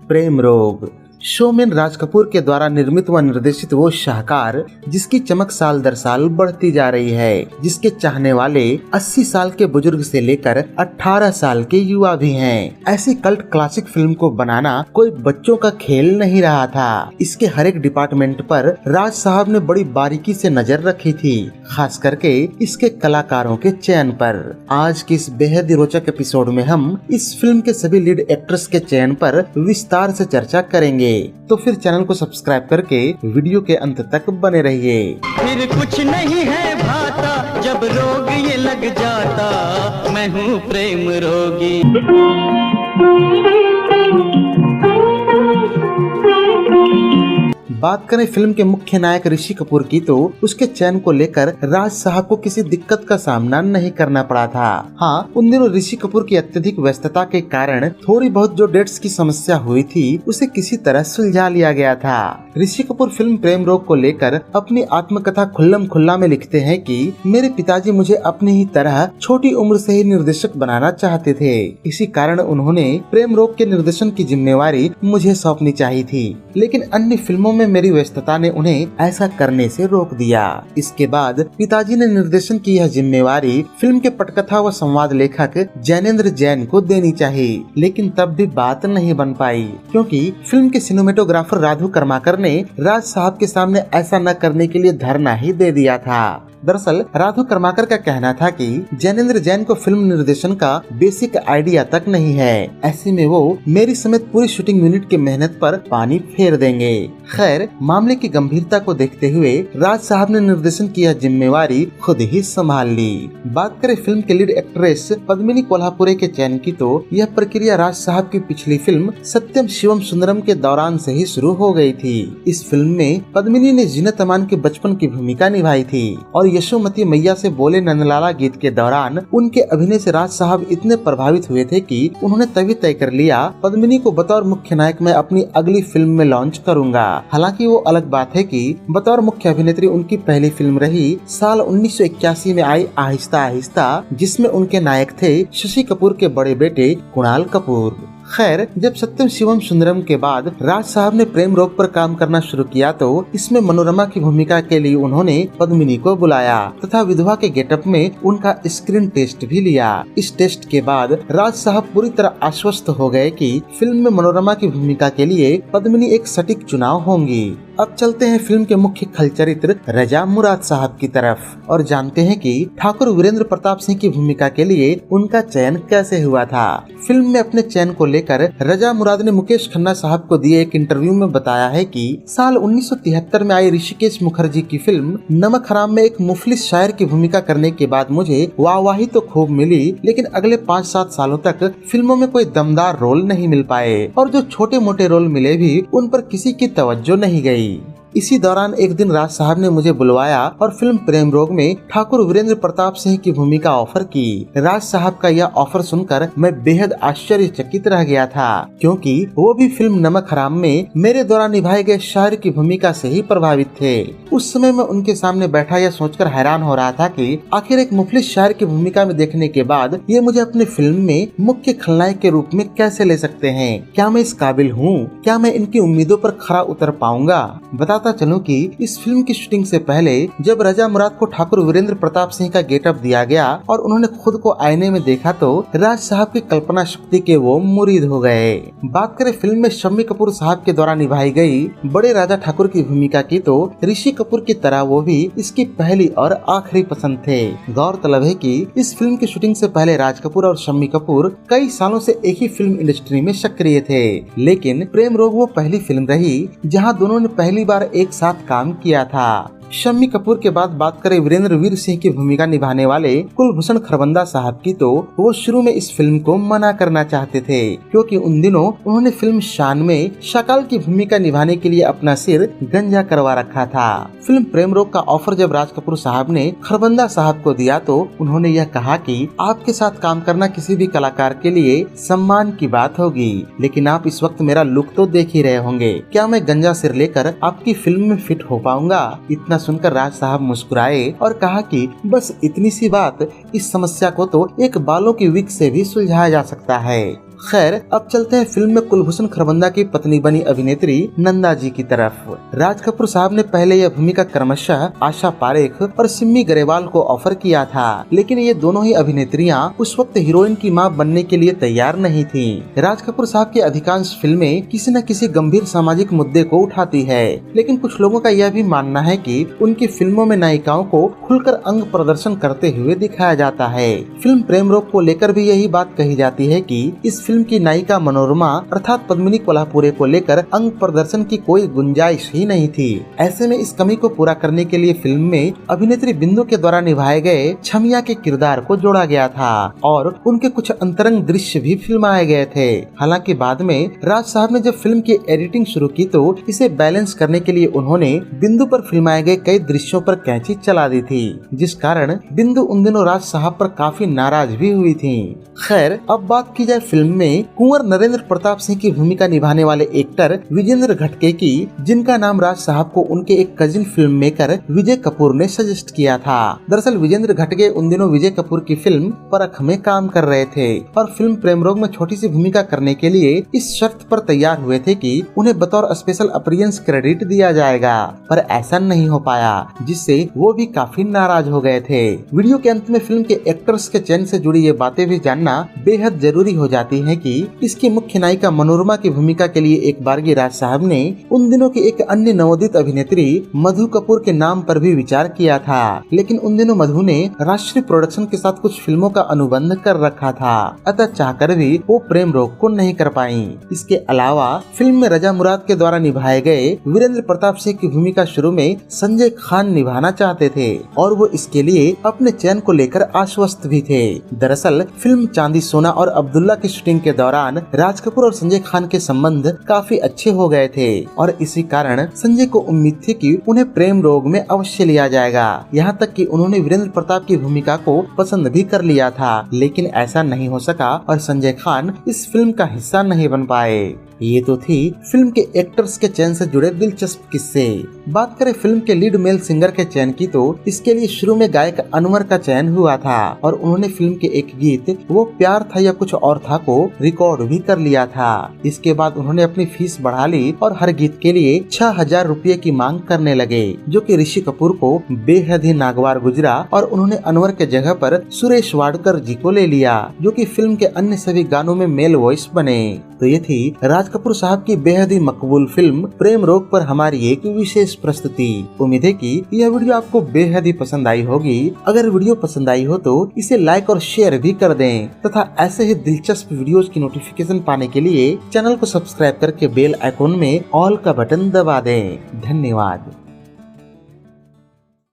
प्रेम रोग। शोमैन राज कपूर के द्वारा निर्मित व निर्देशित वो शाहकार जिसकी चमक साल दर साल बढ़ती जा रही है, जिसके चाहने वाले 80 साल के बुजुर्ग से लेकर 18 साल के युवा भी हैं। ऐसी कल्ट क्लासिक फिल्म को बनाना कोई बच्चों का खेल नहीं रहा था। इसके हर एक डिपार्टमेंट पर राज साहब ने बड़ी बारीकी से नजर रखी थी, खास करके इसके कलाकारों के चयन पर। आज की इस बेहद ही रोचक एपिसोड में हम इस फिल्म के सभी लीड एक्ट्रेस के चयन पर विस्तार से चर्चा करेंगे, तो फिर चैनल को सब्सक्राइब करके वीडियो के अंत तक बने रहिए। फिर कुछ नहीं है भाता जब रोग ये लग जाता, मैं हूँ प्रेम रोगी। बात करें फिल्म के मुख्य नायक ऋषि कपूर की, तो उसके चयन को लेकर राज साहब को किसी दिक्कत का सामना नहीं करना पड़ा था। हाँ, उन दिनों ऋषि कपूर की अत्यधिक व्यस्तता के कारण थोड़ी बहुत जो डेट्स की समस्या हुई थी उसे किसी तरह सुलझा लिया गया था। ऋषि कपूर फिल्म प्रेम रोग को लेकर अपनी आत्मकथा खुल्लम खुल्ला में लिखते हैं कि मेरे पिताजी मुझे अपनी ही तरह छोटी उम्र से ही निर्देशक बनाना चाहते थे, इसी कारण उन्होंने प्रेम रोग के निर्देशन की जिम्मेवारी मुझे सौंपनी चाहिए थी, लेकिन अन्य फिल्मों में मेरी व्यस्तता ने उन्हें ऐसा करने से रोक दिया। इसके बाद पिताजी ने निर्देशन की यह जिम्मेवारी फिल्म के पटकथा व संवाद लेखक जैनेंद्र जैन को देनी चाहिए, लेकिन तब भी बात नहीं बन पाई, क्योंकि फिल्म के सिनेमेटोग्राफर राधु कर्माकर ने राज साहब के सामने ऐसा न करने के लिए धरना ही दे दिया था। दरअसल राधु कर्माकर का कहना था कि जैनेंद्र जैन को फिल्म निर्देशन का बेसिक आइडिया तक नहीं है, ऐसे में वो मेरी समेत पूरी शूटिंग यूनिट की मेहनत पर पानी फेर देंगे। खैर, मामले की गंभीरता को देखते हुए राज साहब ने निर्देशन की यह जिम्मेवारी खुद ही संभाल ली। बात करें फिल्म के लीड एक्ट्रेस पद्मिनी कोल्हापुरे के चयन की, तो यह प्रक्रिया राज साहब की पिछली फिल्म सत्यम शिवम सुंदरम के दौरान से ही शुरू हो गई थी। इस फिल्म में पद्मिनी ने जीनत अमान के बचपन की भूमिका निभाई थी और यशोमती मैया से बोले नंदलाला गीत के दौरान उनके अभिनय से राज साहब इतने प्रभावित हुए थे कि उन्होंने तभी तय कर लिया पद्मिनी को बतौर मुख्य नायक मैं अपनी अगली फिल्म में लॉन्च करूंगा। हालांकि वो अलग बात है कि बतौर मुख्य अभिनेत्री उनकी पहली फिल्म रही साल 1981 में आई आहिस्ता आहिस्ता, जिसमें उनके नायक थे शशि कपूर के बड़े बेटे कुणाल कपूर। खैर, जब सत्यम शिवम सुंदरम के बाद राज साहब ने प्रेम रोग पर काम करना शुरू किया, तो इसमें मनोरमा की भूमिका के लिए उन्होंने पद्मिनी को बुलाया तथा विधवा के गेटअप में उनका स्क्रीन टेस्ट भी लिया। इस टेस्ट के बाद राज साहब पूरी तरह आश्वस्त हो गए कि फिल्म में मनोरमा की भूमिका के लिए पद्मिनी एक सटीक चुनाव होंगी। अब चलते हैं फिल्म के मुख्य खल चरित्र रजा मुराद साहब की तरफ और जानते हैं कि ठाकुर वीरेंद्र प्रताप सिंह की भूमिका के लिए उनका चयन कैसे हुआ था। फिल्म में अपने चयन को लेकर रजा मुराद ने मुकेश खन्ना साहब को दिए एक इंटरव्यू में बताया है कि साल 1973 में आई ऋषिकेश मुखर्जी की फिल्म नमक हराम में एक मुफलिस शायर की भूमिका करने के बाद मुझे वाहवाही तो खूब मिली, लेकिन अगले 5-7 सालों तक फिल्मों में कोई दमदार रोल नहीं मिल पाए और जो छोटे मोटे रोल मिले भी उन पर किसी की तवज्जो नहीं गई। इसी दौरान एक दिन राज साहब ने मुझे बुलवाया और फिल्म प्रेम रोग में ठाकुर वीरेंद्र प्रताप सिंह की भूमिका ऑफर की। राज साहब का यह ऑफर सुनकर मैं बेहद आश्चर्यचकित रह गया था, क्योंकि वो भी फिल्म नमक हराम में मेरे द्वारा निभाए गए शायर की भूमिका से ही प्रभावित थे। उस समय मैं उनके सामने बैठा यह सोचकर हैरान हो रहा था कि आखिर एक मुफलिस शायर की भूमिका में देखने के बाद ये मुझे अपनी फिल्म में मुख्य खलनायक के रूप में कैसे ले सकते हैं। क्या मैं इस काबिल हूँ? क्या मैं इनकी उम्मीदों पर खरा उतर पाऊंगा? बताता चलूं कि इस फिल्म की शूटिंग से पहले जब रजा मुराद को ठाकुर वीरेंद्र प्रताप सिंह का गेटअप दिया गया और उन्होंने खुद को आईने में देखा, तो राज साहब की कल्पना शक्ति के वो मुरीद हो गए। बात करें फिल्म में शम्मी कपूर साहब के द्वारा निभाई गई बड़े राजा ठाकुर की भूमिका की, तो ऋषि कपूर की तरह वो भी इसकी पहली और आखिरी पसंद थे। गौरतलब है कि इस फिल्म की शूटिंग से पहले राज कपूर और शम्मी कपूर कई सालों से एक ही फिल्म इंडस्ट्री में सक्रिय थे, लेकिन प्रेम रोग वो पहली फिल्म रही जहां दोनों ने पहली बार एक साथ काम किया था। शम्मी कपूर के बाद बात करें वीरेंद्र वीर सिंह की भूमिका निभाने वाले कुलभूषण खरबंदा साहब की, तो वो शुरू में इस फिल्म को मना करना चाहते थे, क्योंकि उन दिनों उन्होंने फिल्म शान में शकाल की भूमिका निभाने के लिए अपना सिर गंजा करवा रखा था। फिल्म प्रेम रोग का ऑफर जब राज कपूर साहब ने खरबंदा साहब को दिया, तो उन्होंने यह कहा कि आपके साथ काम करना किसी भी कलाकार के लिए सम्मान की बात होगी, लेकिन आप इस वक्त मेरा लुक तो देख ही रहे होंगे, क्या मैं गंजा सिर लेकर आपकी फिल्म में फिट हो पाऊंगा? इतना सुनकर राज साहब मुस्कुराए और कहा कि बस इतनी सी बात, इस समस्या को तो एक बालों की विग से भी सुलझाया जा सकता है। खैर अब चलते हैं फिल्म में कुलभूषण खरबंदा की पत्नी बनी अभिनेत्री नंदा जी की तरफ। राज कपूर साहब ने पहले यह भूमिका क्रमशः आशा पारेख और सिम्मी गरेवाल को ऑफर किया था, लेकिन ये दोनों ही अभिनेत्रियां उस वक्त हीरोइन की मां बनने के लिए तैयार नहीं थीं। राज कपूर साहब की अधिकांश फिल्में किसी न किसी गंभीर सामाजिक मुद्दे को उठाती है, लेकिन कुछ लोगों का यह भी मानना है कि उनकी फिल्मों में नायिकाओं को खुलकर अंग प्रदर्शन करते हुए दिखाया जाता है। फिल्म प्रेम रोग को लेकर भी यही बात कही जाती है कि इस फिल्म की नायिका मनोरमा अर्थात पद्मिनी कोल्हापुरे को लेकर अंग प्रदर्शन की कोई गुंजाइश ही नहीं थी। ऐसे में इस कमी को पूरा करने के लिए फिल्म में अभिनेत्री बिंदु के द्वारा निभाए गए छमिया के किरदार को जोड़ा गया था और उनके कुछ अंतरंग दृश्य भी फिल्माए गए थे। हालांकि बाद में राज साहब ने जब फिल्म की एडिटिंग शुरू की तो इसे बैलेंस करने के लिए उन्होंने बिंदु पर फिल्माए गए कई दृश्यों पर कैंची चला दी थी, जिस कारण बिंदु उन दिनों राज साहब पर काफी नाराज भी हुई थी। खैर अब बात की जाए फिल्म में कुंवर नरेंद्र प्रताप सिंह की भूमिका निभाने वाले एक्टर विजेंद्र घटके की, जिनका नाम राज साहब को उनके एक कजिन फिल्म मेकर विजय कपूर ने सजेस्ट किया था। दरअसल विजेंद्र घटके उन दिनों विजय कपूर की फिल्म परख में काम कर रहे थे और फिल्म प्रेम रोग में छोटी सी भूमिका करने के लिए इस शर्त पर तैयार हुए थे कि उन्हें बतौर स्पेशल अपीयरेंस क्रेडिट दिया जाएगा, पर ऐसा नहीं हो पाया, जिससे वो भी काफी नाराज हो गए थे। वीडियो के अंत में फिल्म के एक्टर्स के चयन से जुड़ी ये बातें भी जानना बेहद जरूरी हो जाती है कि इसकी मुख्य नायिका मनोरमा की भूमिका के लिए एक बारगी राज साहब ने उन दिनों की एक अन्य नवोदित अभिनेत्री मधु कपूर के नाम पर भी विचार किया था, लेकिन उन दिनों मधु ने राष्ट्रीय प्रोडक्शन के साथ कुछ फिल्मों का अनुबंध कर रखा था, अतः चाहकर भी वो प्रेम रोग को नहीं कर पाई। इसके अलावा फिल्म में रजा मुराद के द्वारा निभाए गए वीरेंद्र प्रताप सिंह की भूमिका शुरू में संजय खान निभाना चाहते थे और वो इसके लिए अपने चयन को लेकर आश्वस्त भी थे। दरअसल फिल्म चांदी सोना और अब्दुल्ला की शूटिंग के दौरान राज कपूर और संजय खान के संबंध काफी अच्छे हो गए थे और इसी कारण संजय को उम्मीद थी कि उन्हें प्रेम रोग में अवश्य लिया जाएगा। यहाँ तक कि उन्होंने वीरेंद्र प्रताप की भूमिका को पसंद भी कर लिया था, लेकिन ऐसा नहीं हो सका और संजय खान इस फिल्म का हिस्सा नहीं बन पाए। ये तो थी फिल्म के एक्टर्स के चयन से जुड़े दिलचस्प किस्से। बात करें फिल्म के लीड मेल सिंगर के चयन की तो इसके लिए शुरू में गायक अनवर का चयन हुआ था और उन्होंने फिल्म के एक गीत वो प्यार था या कुछ और था को रिकॉर्ड भी कर लिया था। इसके बाद उन्होंने अपनी फीस बढ़ा ली और हर गीत के लिए 6000 रुपये की मांग करने लगे, जो कि ऋषि कपूर को बेहद ही नागवार गुजरा और उन्होंने अनवर के जगह पर सुरेश वाडकर जी को ले लिया, जो कि फिल्म के अन्य सभी गानों में मेल वॉइस बने। तो ये थी राज कपूर साहब की बेहद ही मकबूल फिल्म प्रेम रोग पर हमारी एक विशेष प्रस्तुति। उम्मीद है कि यह वीडियो आपको बेहद ही पसंद आई होगी। अगर वीडियो पसंद आई हो तो इसे लाइक और शेयर भी कर दें तथा ऐसे ही दिलचस्प वीडियोस की नोटिफिकेशन पाने के लिए चैनल को सब्सक्राइब करके बेल आइकॉन में ऑल का बटन दबा दें। धन्यवाद।